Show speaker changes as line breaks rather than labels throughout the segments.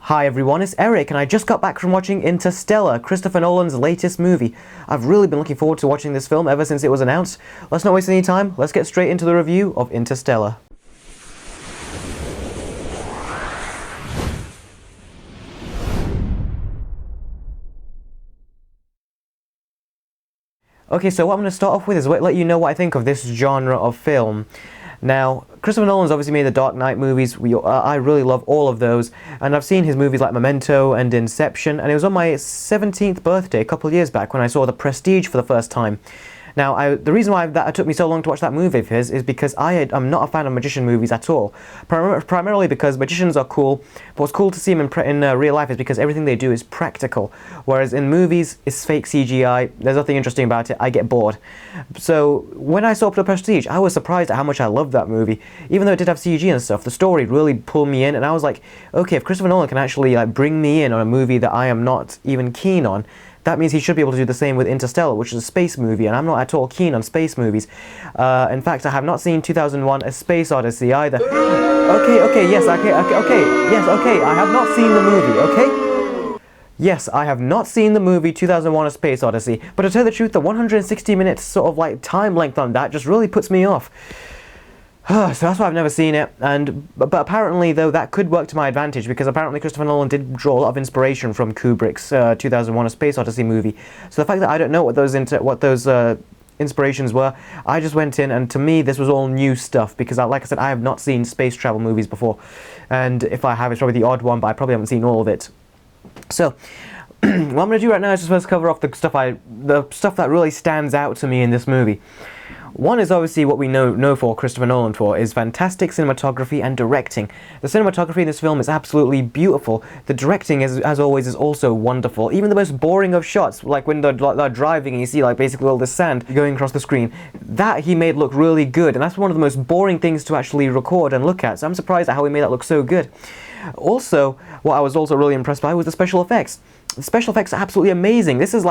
Hi everyone, it's Eric, and I just got back from watching Interstellar, Christopher Nolan's latest movie. I've really been looking forward to watching this film ever since it was announced. Let's not waste any time, let's get straight into the review of Interstellar. Okay, so what I'm going to start off with is let you know what I think of this genre of film. Now, Christopher Nolan's obviously made the Dark Knight movies. I really love all of those, and I've seen his movies like Memento and Inception, and it was on my 17th birthday a couple of years back when I saw The Prestige for the first time. Now, the reason why it took me so long to watch that movie of his is because I'm not a fan of magician movies at all. Primarily because magicians are cool, but what's cool to see them in real life is because everything they do is practical. Whereas in movies, it's fake CGI, there's nothing interesting about it, I get bored. So, when I saw The Prestige, I was surprised at how much I loved that movie. Even though it did have CG and stuff, the story really pulled me in, and I was like, okay, if Christopher Nolan can actually bring me in on a movie that I am not even keen on, that means he should be able to do the same with Interstellar, which is a space movie, and I'm not at all keen on space movies. In fact, I have not seen 2001: A Space Odyssey either. Yes, I have not seen the movie, okay? Yes, I have not seen the movie 2001: A Space Odyssey, but to tell the truth, the 160 minutes sort of time length on that just really puts me off. So that's why I've never seen it, but apparently though that could work to my advantage, because apparently Christopher Nolan did draw a lot of inspiration from Kubrick's 2001: A Space Odyssey movie. So the fact that I don't know what those inspirations were, I just went in, and to me this was all new stuff, because like I said, I have not seen space travel movies before, and if I have, it's probably the odd one, but I probably haven't seen all of it. So what I'm going to do right now is just first cover off the stuff that really stands out to me in this movie. One is obviously what we know for Christopher Nolan for, is fantastic cinematography and directing. The cinematography in this film is absolutely beautiful. The directing, as always, is also wonderful. Even the most boring of shots, like when they're driving and you see basically all this sand going across the screen, that he made look really good, and that's one of the most boring things to actually record and look at, so I'm surprised at how he made that look so good. Also, what I was also really impressed by was the special effects. The special effects are absolutely amazing. This is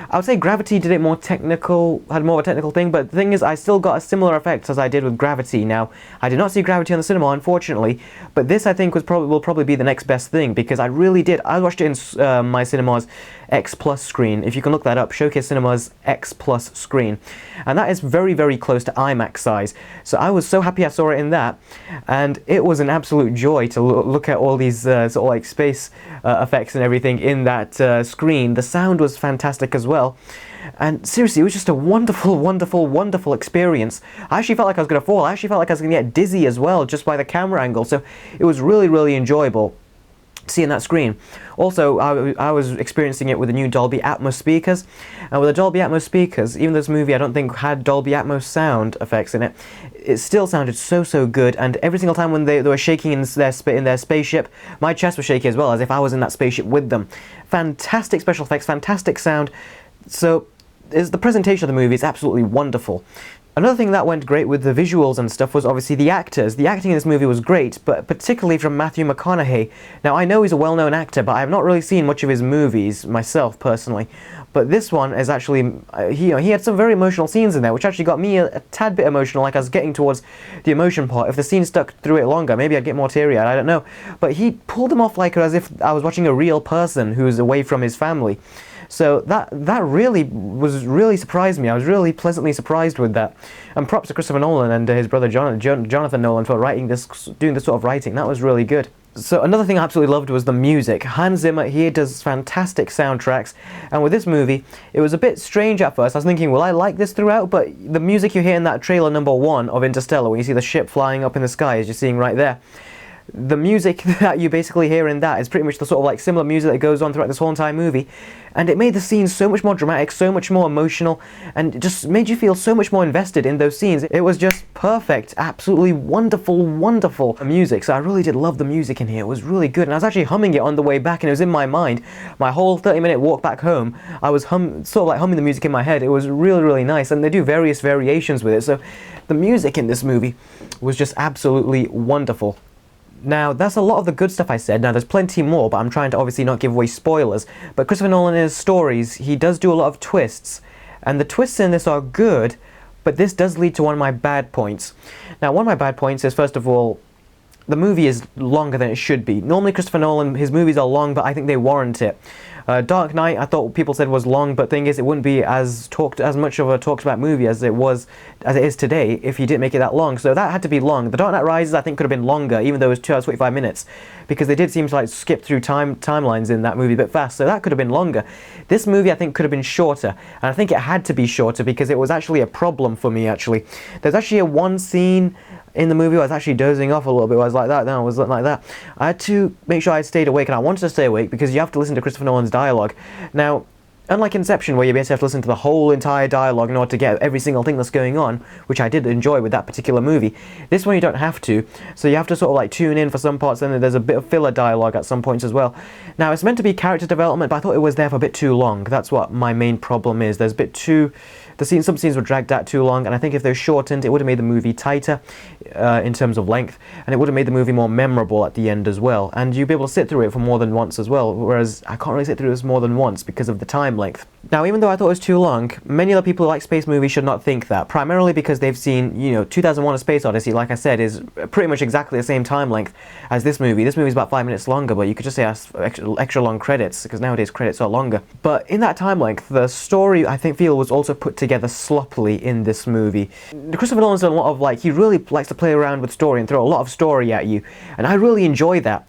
I would say Gravity did it more technical, had more of a technical thing, but the thing is, I still got a similar effect as I did with Gravity. Now, I did not see Gravity on the cinema, unfortunately, but this I think will probably be the next best thing, because I really did. I watched it in my cinema's X Plus screen. If you can look that up, Showcase Cinema's X Plus screen, and that is very, very close to IMAX size. So I was so happy I saw it in that, and it was an absolute joy to look at all these sort of space effects and everything in that screen. The sound was fantastic as well, and seriously, it was just a wonderful, wonderful, wonderful experience. I actually felt like I was going to fall. I actually felt like I was going to get dizzy as well, just by the camera angle, so it was really, really enjoyable seeing that screen. Also, I was experiencing it with the new Dolby Atmos speakers, and with the Dolby Atmos speakers, even though this movie I don't think had Dolby Atmos sound effects in it, it still sounded so good, and every single time when they were shaking in their spaceship, my chest was shaking as well, as if I was in that spaceship with them. Fantastic special effects, fantastic sound, so the presentation of the movie is absolutely wonderful. Another thing that went great with the visuals and stuff was obviously the actors. The acting in this movie was great, but particularly from Matthew McConaughey. Now, I know he's a well-known actor, but I have not really seen much of his movies myself, personally. But this one is actually, he had some very emotional scenes in there, which actually got me a tad bit emotional, like I was getting towards the emotion part. If the scene stuck through it longer, maybe I'd get more teary-eyed, I don't know. But he pulled them off as if I was watching a real person who's away from his family. So that really surprised me. I was really pleasantly surprised with that. And props to Christopher Nolan and his brother Jonathan Nolan for doing this sort of writing. That was really good. So another thing I absolutely loved was the music. Hans Zimmer here does fantastic soundtracks, and with this movie, it was a bit strange at first. I was thinking, will I like this throughout? But the music you hear in that trailer number 1 of Interstellar, when you see the ship flying up in the sky, as you're seeing right there, the music that you basically hear in that is pretty much the sort of similar music that goes on throughout this whole entire movie, and it made the scenes so much more dramatic, so much more emotional, and it just made you feel so much more invested in those scenes. It was just perfect, absolutely wonderful, wonderful music. So I really did love the music in here. It was really good, and I was actually humming it on the way back, and it was in my mind. My whole 30-minute walk back home, I was humming the music in my head. It was really, really nice, and they do various variations with it. So the music in this movie was just absolutely wonderful. Now, that's a lot of the good stuff I said. Now, there's plenty more, but I'm trying to obviously not give away spoilers. But Christopher Nolan, in his stories, he does do a lot of twists. And the twists in this are good, but this does lead to one of my bad points. Now, one of my bad points is, first of all, the movie is longer than it should be. Normally Christopher Nolan, his movies are long, but I think they warrant it. Dark Knight, I thought people said was long, but thing is, it wouldn't be as much of a talked about movie as it is today if you didn't make it that long. So that had to be long. The Dark Knight Rises, I think, could have been longer, even though it was 2 hours 45 minutes, because they did seem to like skip through timelines in that movie a bit fast. So that could have been longer. This movie, I think, could have been shorter, and I think it had to be shorter because it was actually a problem for me. Actually, there's actually one scene in the movie I was actually dozing off a little bit. I was like that, then I was like that. I had to make sure I stayed awake, and I wanted to stay awake because you have to listen to Christopher Nolan's dialogue. Now, unlike Inception, where you basically have to listen to the whole entire dialogue in order to get every single thing that's going on, which I did enjoy with that particular movie, this one you don't have to. So you have to sort of like tune in for some parts, and then there's a bit of filler dialogue at some points as well. Now, it's meant to be character development, but I thought it was there for a bit too long. That's what my main problem is. There's a bit too... Some scenes were dragged out too long, and I think if they were shortened, it would have made the movie tighter in terms of length, and it would have made the movie more memorable at the end as well. And you'd be able to sit through it for more than once as well, whereas I can't really sit through this more than once because of the time length. Now, even though I thought it was too long, many other people who like space movies should not think that, primarily because they've seen, 2001: A Space Odyssey, like I said, is pretty much exactly the same time length as this movie. This movie's about 5 minutes longer, but you could just say extra long credits, because nowadays credits are longer. But in that time length, the story, I feel was also put together sloppily in this movie. Christopher Nolan's done a lot of, he really likes to play around with story and throw a lot of story at you, and I really enjoy that.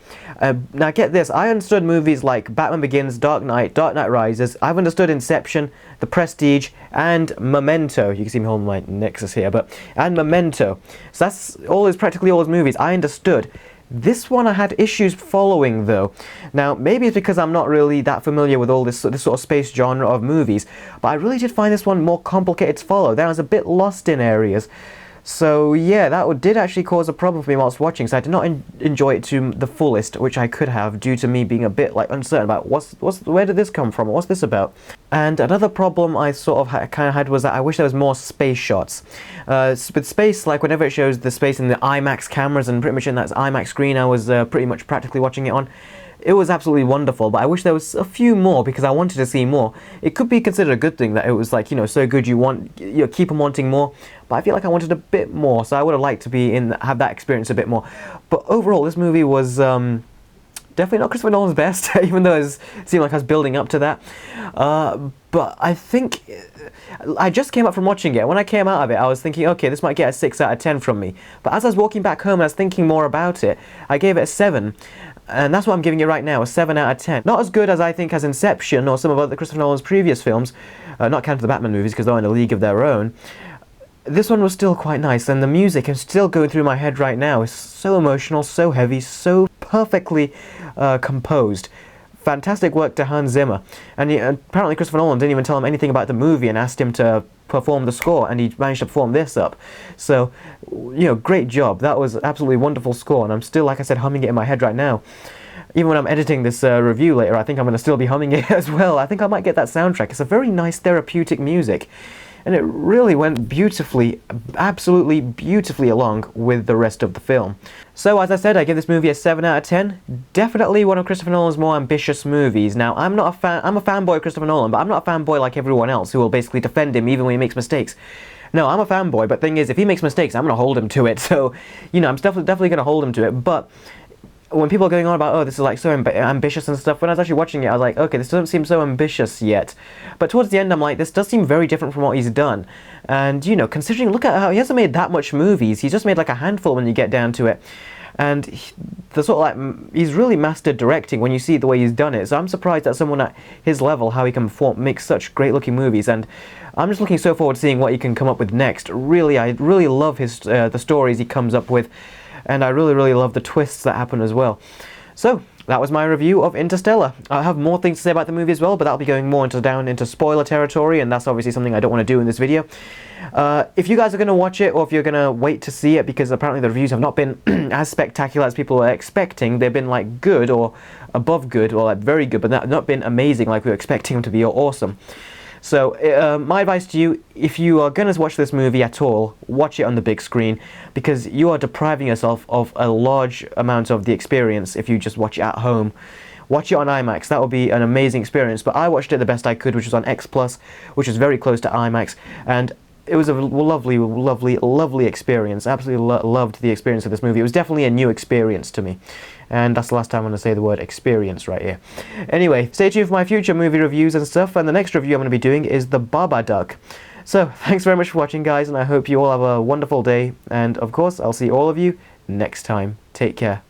Now get this, I understood movies like Batman Begins, Dark Knight Rises, I've understood Inception, The Prestige, and Memento. You can see me holding my Nexus here, and Memento. So that's practically all his movies I understood. This one I had issues following though. Now maybe it's because I'm not really that familiar with all this sort of space genre of movies, but I really did find this one more complicated to follow. Then I was a bit lost in areas. So yeah, that did actually cause a problem for me whilst watching, so I did not enjoy it to the fullest, which I could have, due to me being a bit uncertain about where did this come from, what's this about. And another problem I sort of kind of had was that I wish there was more space shots. With space, whenever it shows the space in the IMAX cameras, and pretty much in that IMAX screen I was pretty much practically watching it on, it was absolutely wonderful, but I wish there was a few more because I wanted to see more. It could be considered a good thing that it was so good you keep on wanting more, but I feel like I wanted a bit more, so I would have liked to have that experience a bit more. But overall, this movie was definitely not Christopher Nolan's best, even though it seemed like I was building up to that. But I think I just came up from watching it. When I came out of it, I was thinking, okay, this might get a 6 out of 10 from me. But as I was walking back home and I was thinking more about it, I gave it a 7. And that's what I'm giving it right now, a 7 out of 10. Not as good as I think as Inception or some of other Christopher Nolan's previous films, not counting the Batman movies because they're in a league of their own. This one was still quite nice, and the music is still going through my head right now. It's so emotional, so heavy, so perfectly composed. Fantastic work to Hans Zimmer. And apparently Christopher Nolan didn't even tell him anything about the movie and asked him to perform the score, and he managed to perform this up. So, great job. That was absolutely wonderful score, and I'm still, like I said, humming it in my head right now. Even when I'm editing this review later, I think I'm going to still be humming it as well. I think I might get that soundtrack. It's a very nice therapeutic music, and it really went beautifully, absolutely beautifully along with the rest of the film. So as I said, I give this movie a 7 out of 10. Definitely one of Christopher Nolan's more ambitious movies. Now, I'm a fanboy of Christopher Nolan, but I'm not a fanboy like everyone else who will basically defend him even when he makes mistakes. No, I'm a fanboy, but thing is, if he makes mistakes, I'm going to hold him to it. So, I'm definitely going to hold him to it. But when people are going on about, oh, this is so ambitious and stuff, when I was actually watching it, I was like, okay, this doesn't seem so ambitious yet. But towards the end, I'm like, this does seem very different from what he's done. And, considering, look at how he hasn't made that much movies. He's just made a handful when you get down to it. And he's really mastered directing when you see the way he's done it. So I'm surprised at someone at his level, how he can make such great looking movies. And I'm just looking so forward to seeing what he can come up with next. Really, I really love the stories he comes up with. And I really, really love the twists that happen as well. So, that was my review of Interstellar. I have more things to say about the movie as well, but that'll be going more down into spoiler territory, and that's obviously something I don't want to do in this video. If you guys are going to watch it, or if you're going to wait to see it, because apparently the reviews have not been as spectacular as people were expecting. They've been good, or above good, or very good, but not been amazing like we were expecting them to be, or awesome. So, my advice to you, if you are going to watch this movie at all, watch it on the big screen, because you are depriving yourself of a large amount of the experience if you just watch it at home. Watch it on IMAX, that will be an amazing experience, but I watched it the best I could, which was on X+, which is very close to IMAX, and it was a lovely, lovely, lovely experience. Absolutely loved the experience of this movie. It was definitely a new experience to me. And that's the last time I'm going to say the word experience right here. Anyway, stay tuned for my future movie reviews and stuff, and the next review I'm going to be doing is The Babadook. So, thanks very much for watching, guys, and I hope you all have a wonderful day, and of course, I'll see all of you next time. Take care.